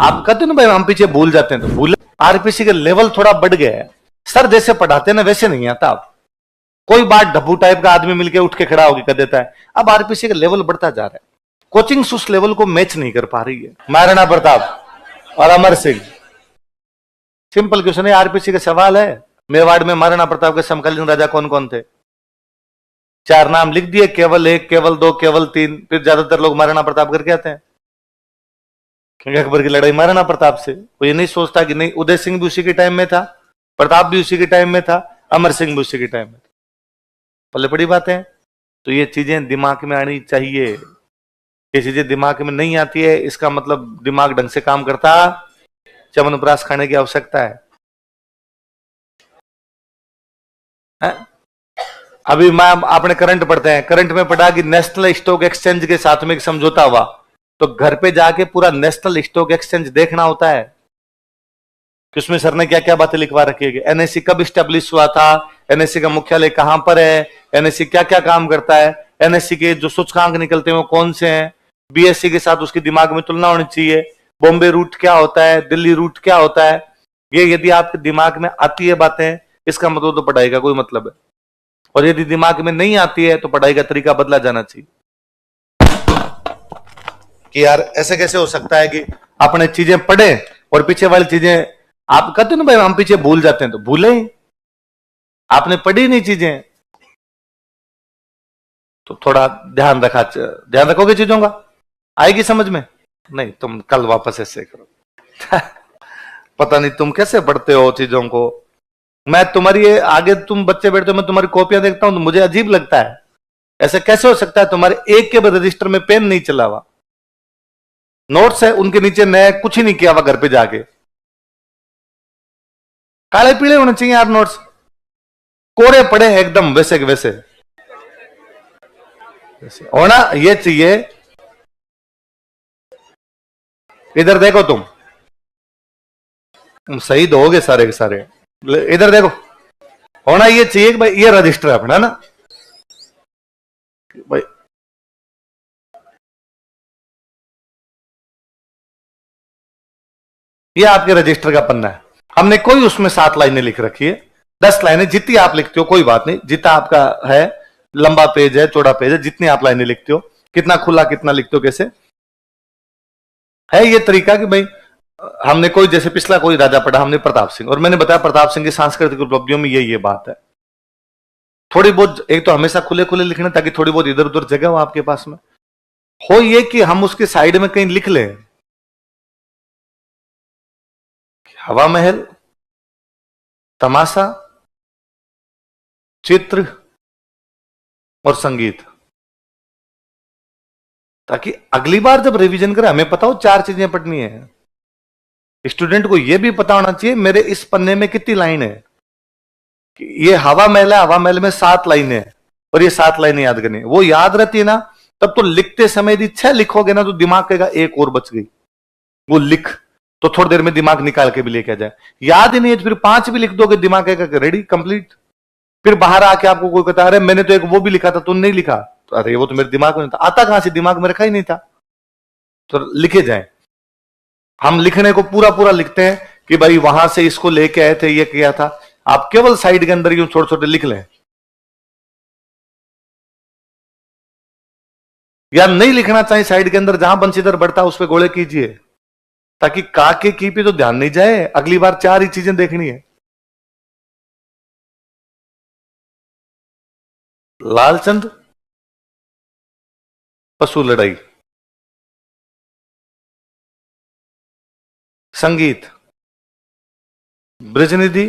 आप कहते ना भाई हम पीछे भूल जाते हैं, तो भूल आरपीसी का लेवल थोड़ा बढ़ गया है। सर जैसे पढ़ाते ना वैसे नहीं आता। आप कोई बात डब्बू टाइप का आदमी मिलके उठ के खड़ा होकर कर देता है। अब आरपीसी का लेवल बढ़ता जा रहा है, कोचिंग उस लेवल को मैच नहीं कर पा रही है। महाराणा प्रताप और अमर सिंह, सिंपल क्वेश्चन है, आरपीसी का सवाल है। मेवाड़ में महाराणा प्रताप के समकालीन राजा कौन कौन थे? 4 नाम लिख दिए, केवल 1, केवल 2, केवल 3। फिर ज्यादातर लोग महाराणा प्रताप करके आते हैं, क्योंकि अकबर की लड़ाई महाराणा प्रताप से। वो ये नहीं सोचता कि नहीं उदय सिंह भी उसी के टाइम में था, प्रताप भी उसी के टाइम में था, अमर सिंह भी उसी के टाइम में था। पल्ले बड़ी बात है। तो ये चीजें दिमाग में आनी चाहिए। ये चीजें दिमाग में नहीं आती है, इसका मतलब दिमाग ढंग से काम करता, च्यवनप्राश खाने की आवश्यकता है। अभी मैम आपने करंट पढ़ते हैं, करंट में पढ़ा कि नेशनल स्टॉक एक्सचेंज के साथ में एक समझौता हुआ, तो घर पे जाके पूरा नेशनल स्टॉक एक्सचेंज देखना होता है कि उसमें सर ने क्या क्या बातें लिखवा रखी है। एनएससी कब स्टेब्लिश हुआ था, एनएससी का मुख्यालय कहां पर है, एनएससी क्या क्या काम करता है, एनएससी के जो सूचकांक निकलते हैं वो कौन से हैं, बीएससी के साथ उसकी दिमाग में तुलना होनी चाहिए। बॉम्बे रूट क्या होता है, दिल्ली रूट क्या होता है, ये यदि आपके दिमाग में आती है बातें, इसका मतलब तो पढ़ाई का कोई मतलब है। और यदि दिमाग में नहीं आती है तो पढ़ाई का तरीका बदला जाना चाहिए कि यार ऐसे कैसे हो सकता है कि अपने चीजें पढ़े और पीछे वाली चीजें, आप कहते ना भाई हम पीछे भूल जाते हैं, तो भूले, आपने पढ़ी नहीं चीजें, तो थोड़ा ध्यान रखोगे चीजों का, आएगी समझ में। नहीं तुम कल वापस ऐसे करो पता नहीं तुम कैसे पढ़ते हो चीजों को। मैं तुम्हारी आगे तुम बच्चे बैठते हो, मैं तुम्हारी कॉपियां देखता हूं तो मुझे अजीब लगता है, ऐसे कैसे हो सकता है तुम्हारे एक के भी रजिस्टर में पेन नहीं चला हुआ, नोट्स है उनके नीचे नया कुछ ही नहीं किया हुआ, घर पे जाके काले पीले होने चाहिए यार नोट्स, कोरे पड़े हैं एकदम वैसे के वैसे होना ये चाहिए। इधर देखो तुम शहीद होगे सारे के सारे, इधर देखो, होना ये चाहिए कि भाई ये रजिस्टर है अपना ना भाई, ये आपके रजिस्टर का पन्ना है, हमने कोई उसमें 7 लाइनें लिख रखी है, 10 लाइनें जितनी आप लिखते हो कोई बात नहीं, जितना आपका है, लंबा पेज है चौड़ा पेज है, जितनी आप लाइनें लिखते हो, कितना खुला कितना लिखते हो, कैसे है ये तरीका कि भाई हमने कोई जैसे पिछला कोई राजा पढ़ा हमने प्रताप सिंह, और मैंने बताया प्रताप सिंह की सांस्कृतिक उपलब्धियों में ये बात है। थोड़ी बहुत एक तो हमेशा खुले खुले लिखना ताकि थोड़ी बहुत इधर उधर जगह हो आपके पास में, हो ये कि हम उसके साइड में कहीं लिख लें हवा महल, तमाशा, चित्र और संगीत, ताकि अगली बार जब रिवीजन करें हमें पता हो 4 चीजें पढ़नी है। स्टूडेंट को यह भी पता होना चाहिए मेरे इस पन्ने में कितनी लाइन है, कि ये हवा महल है, हवा महल में 7 लाइनें हैं और ये 7 लाइनें याद करनी है, वो याद रहती है ना, तब तो लिखते समय यदि 6 लिखोगे ना तो दिमाग कहेगा एक और बच गई, वो लिख, तो थोड़ी देर में दिमाग निकाल के भी लेके जाए। याद ही नहीं है तो फिर 5 भी लिख दोगे, दिमाग कहेगा रेडी कंप्लीट, फिर बाहर आके आपको कोई कहता है अरे मैंने तो एक वो भी लिखा था तुमने नहीं लिखा, तो अरे वो तो मेरे दिमाग में नहीं था, आता कहां से, दिमाग में रखा ही नहीं था, तो लिखे जाए। हम लिखने को पूरा पूरा लिखते हैं कि भाई वहां से इसको लेके आए थे, ये किया था, आप केवल साइड के अंदर यूं छोटे छोटे लिख लें, या नहीं लिखना चाहिए साइड के अंदर, जहां बंशीधर बढ़ता उस पर गोले कीजिए, ताकि काके की पे तो ध्यान नहीं जाए, अगली बार 4 ही चीजें देखनी है। लालचंद पशु लड़ाई, संगीत ब्रजनिधि,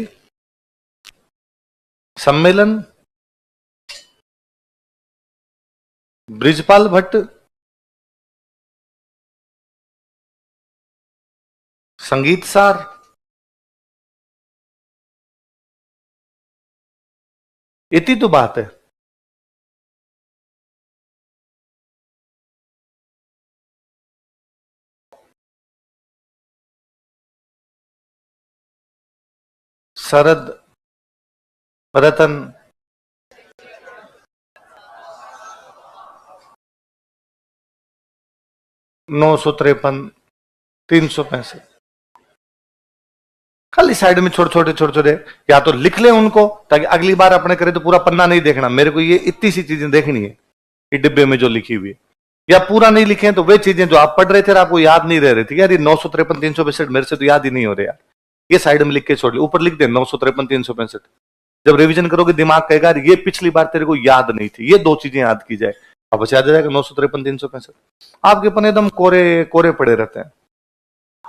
सम्मेलन ब्रिजपाल भट्ट, संगीत सार, इतनी तो बात है। शरद रतन 953 365। खाली साइड में छोटे छोटे या तो लिख ले उनको, ताकि अगली बार अपने करे तो पूरा पन्ना नहीं देखना, मेरे को ये इतनी सी चीजें देखनी है ये डिब्बे में जो लिखी हुई है। या पूरा नहीं लिखे हैं तो वे चीजें जो आप पढ़ रहे थे आपको याद नहीं रह रही थी, यार ये 953 365 मेरे से तो याद ही नहीं हो रहे यार, ये साइड में लिख के छोड़ ले, ऊपर लिख दे 953 365। जब रिवीजन करोगे दिमाग कहेगा ये पिछली बार तेरे को याद नहीं थी, ये दो चीजें याद की जाए, अब याद आ जाएगा 953 365। आपके अपन एकदम कोरे कोरे पड़े रहते हैं।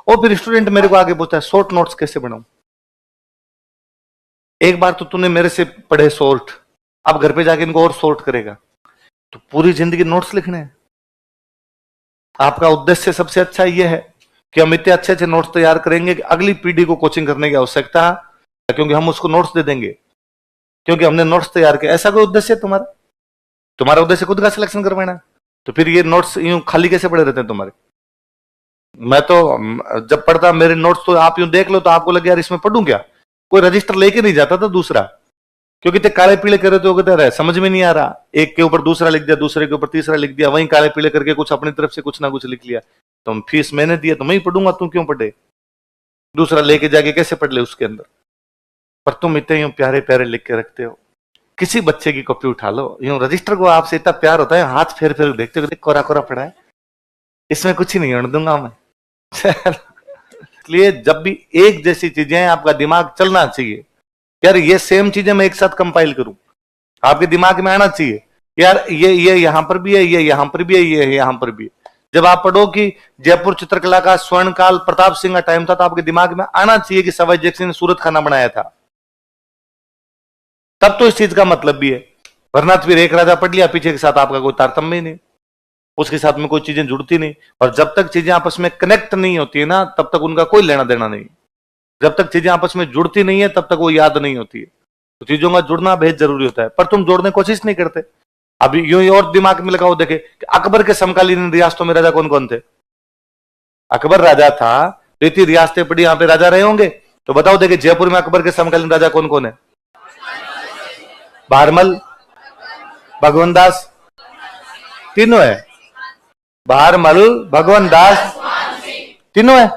और फिर स्टूडेंट मेरे को आगे पूछता है शॉर्ट नोट्स कैसे बनाऊं। एक बार तो तूने मेरे से पढ़े शॉर्ट, अब घर पे जाके इनको और शॉर्ट करेगा, तो पूरी जिंदगी नोट्स लिखने हैं। आपका उद्देश्य सबसे अच्छा यह है कि हम इतने अच्छे अच्छे नोट्स तैयार करेंगे कि अगली पीढ़ी को कोचिंग करने की आवश्यकता, क्योंकि हम उसको नोट्स दे देंगे, क्योंकि हमने नोट्स तैयार किया। ऐसा कोई उद्देश्य है तुम्हारा? तुम्हारा उद्देश्य खुद का सिलेक्शन करवाना, तो फिर ये नोट्स यूं खाली कैसे पड़े रहते हैं तुम्हारे? मैं तो जब पढ़ता मेरे नोट्स तो आप यूं देख लो तो आपको लगे यार इसमें पढ़ूं क्या, कोई रजिस्टर लेके नहीं जाता था दूसरा, क्योंकि ते काले पीले कर रहे थे, समझ में नहीं आ रहा, एक के ऊपर दूसरा लिख दिया, दूसरे के ऊपर तीसरा लिख दिया, वहीं काले पीले करके कुछ अपनी तरफ से कुछ ना कुछ लिख लिया। तुम फीस मैंने दिया तो मैं ही पढ़ूंगा, तुम क्यों पढ़े? दूसरा लेके जाके कैसे पढ़ ले उसके अंदर? पर तुम इतने यूं प्यारे प्यारे लिख के रखते हो। किसी बच्चे की कॉपी उठा लो, यूं रजिस्टर को आपसे इतना प्यार होता है, हाथ फेर फेर देखते हो, कोरा कोरा पड़ा है, इसमें कुछ ही नहीं होने दूंगा मैं। इसलिए जब भी एक जैसी चीजें आपका दिमाग चलना चाहिए, यार ये सेम चीजें मैं एक साथ कंपाइल करूं, आपके दिमाग में आना चाहिए यार ये यहां पर भी है, ये यहां पर भी है, ये यहां पर भी है। जब आप पढ़ो कि जयपुर चित्रकला का स्वर्ण काल प्रताप सिंह का टाइम था, तो आपके दिमाग में आना चाहिए कि सवाई जैक्सन ने सूरत खाना बनाया था, तब तो इस चीज का मतलब भी है। वरना फिर एक राजा पढ़ लिया, पीछे के साथ आपका कोई तारतम्य ही नहीं, उसके साथ में कोई चीजें जुड़ती नहीं, और जब तक चीजें आपस में कनेक्ट नहीं होती है ना, तब तक उनका कोई लेना देना नहीं। जब तक चीजें आपस में जुड़ती नहीं है तब तक वो याद नहीं होती है। तो चीजों का जुड़ना बेहद जरूरी होता है, पर तुम जोड़ने की कोशिश नहीं करते। अभी यूं ही और दिमाग में लगाओ, देखे कि अकबर के समकालीन रियासतों में राजा कौन कौन थे? अकबर राजा था तो इतनी रियासतें पड़ी, यहां पे राजा रहे होंगे, तो बताओ देखे जयपुर में अकबर के समकालीन राजा कौन कौन है? भारमल, भगवान दास, तीनों है। भारमल, भगवान दास, तीनों है।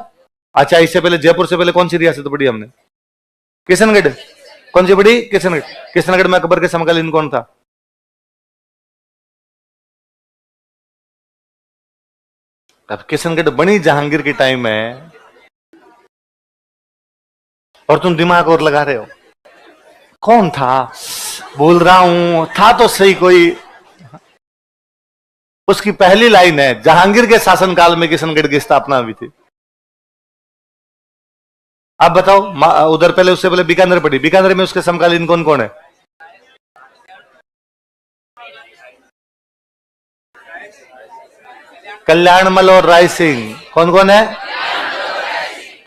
अच्छा, इससे पहले जयपुर से पहले कौन सी रियासत पड़ी हमने? किशनगढ़। कौन सी पड़ी? किशनगढ़। किशनगढ़ में अकबर के समकालीन कौन था? अब किशनगढ़ बनी जहांगीर के टाइम में, और तुम दिमाग और लगा रहे हो कौन था? बोल रहा हूं था तो सही कोई। उसकी पहली लाइन है जहांगीर के शासनकाल में किशनगढ़ की स्थापना हुई थी। आप बताओ, उधर पहले उससे पहले बीकानेर पड़ी, बीकानेर में उसके समकालीन कौन कौन है? कल्याणमल और राय सिंह। कौन कौन है?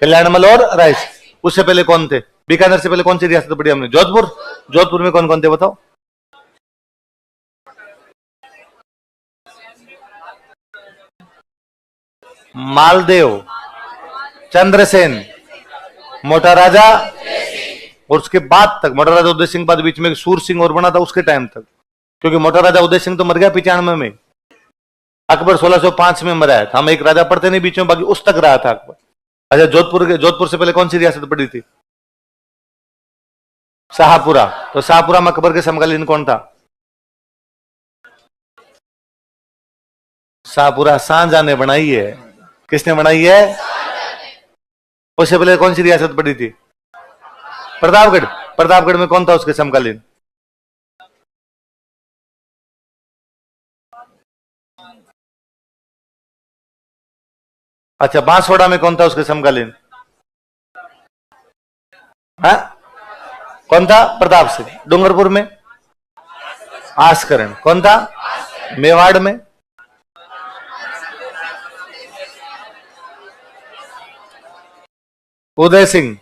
कल्याणमल और राय सिंह। उससे पहले कौन थे? बीकानेर से पहले कौन सी रियासत पड़ी हमने? जोधपुर। जोधपुर में कौन कौन थे बताओ? मालदेव, चंद्रसेन, मोटा राजा, और उसके बाद तक मोटा राजा उदय सिंह बाद बीच में सूर सिंह और बना था उसके टाइम तक, क्योंकि मोटा राजा उदय सिंह तो मर गया 95 में, अकबर 1605 में मरा है। हम एक राजा पढ़ते नहीं बीच में, बाकी उस तक रहा था अकबर। अच्छा, जोधपुर से पहले कौन सी रियासत पड़ी थी? शाहपुरा। तो शाहपुरा में अकबर के समकालीन कौन था? शाहपुरा शाहजहां ने बनाई है। किसने बनाई है? उससे पहले कौन सी रियासत पड़ी थी? प्रतापगढ़। प्रतापगढ़ में कौन था उसके समकालीन? अच्छा, बांसवाड़ा में कौन था उसके समकालीन? हाँ, कौन था? प्रताप सिंह। डूंगरपुर में आस्करण। कौन था? मेवाड़ में उदय सिंह।